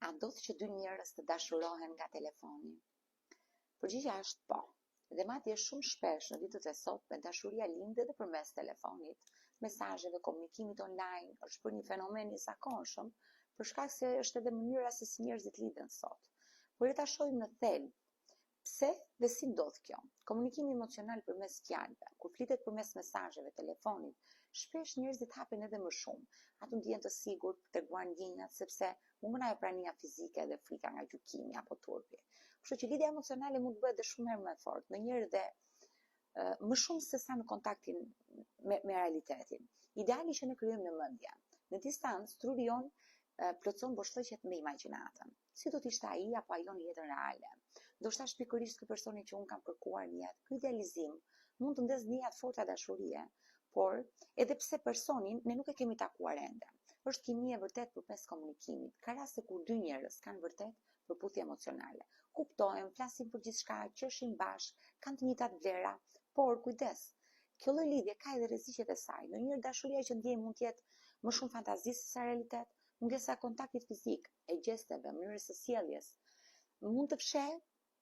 A ndodh që dy njerëz të dashurohen nga telefoni? Përgjigjja është po. Dhe madje shumë shpesh në ditët e sotme dashuria lind edhe përmes telefonit, mesazheve, komunikimit online, është bërë një fenomen i zakonshëm, për shkak se është edhe mënyra se si njerëzit lidhen sot. Por le ta shohim në thelb. Pse dhe si ndodh kjo? Komunikimi emocional përmes fjalëve, kur flitet përmes mesazheve, telefonit, shpesh njerëzit hapen edhe më shumë. Ato ndjen të sigurt, treguar ndjenjat sepse mungon ajo prania fizike dhe frika nga gjykimi apo turpi. Kështu që lidhja emocionale mund të bëhet edhe shumë herë më e fortë, ndonjëherë dhe më shumë se sa në kontaktin me realitetin. Ideali që ne krijojmë në mendje. Në distancë, truri jon plotson boshllëqet me imagjinatën. Si do të ishte ai apo ajo në jetën reale? Ndoshta është pikërisht ky personi që un kam kërkuar në jetë. Ky idealizim mund të ndez ndjenja të forta dashurie, por edhe pse personin ne nuk e kemi takuar ende. Është kimi e vërtet përmes komunikimit. Ka raste kur dy njerëz kanë vërtet përputhje emocionale. Kuptohen, flasin për gjithçka, qeshin bashkë, kanë të njëjtat vlera, por kujdes. Kjo lloj lidhje ka edhe rreziqet e saj. Ndonjëherë dashuria që ndjej mund të jetë më shumë fantazi se sa realitet. Mungesa e kontaktit fizik, e gjesteve, mënyrës së sjelljes, mund të fshehë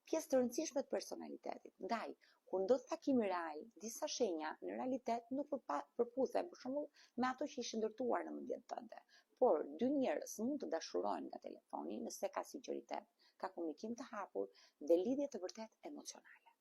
pjesë të rëndësishme të personalitetit. Ndaj, kur ndodh takimi real, disa shenja në realitet nuk përputhen, për shembull, me ato që ishin ndërtuar në mendjen tënde. Por dy njerëz mund të dashurohen nga telefoni nëse ka sinqeritet, ka komunikim të hapur dhe lidhje të vërtet emocionale.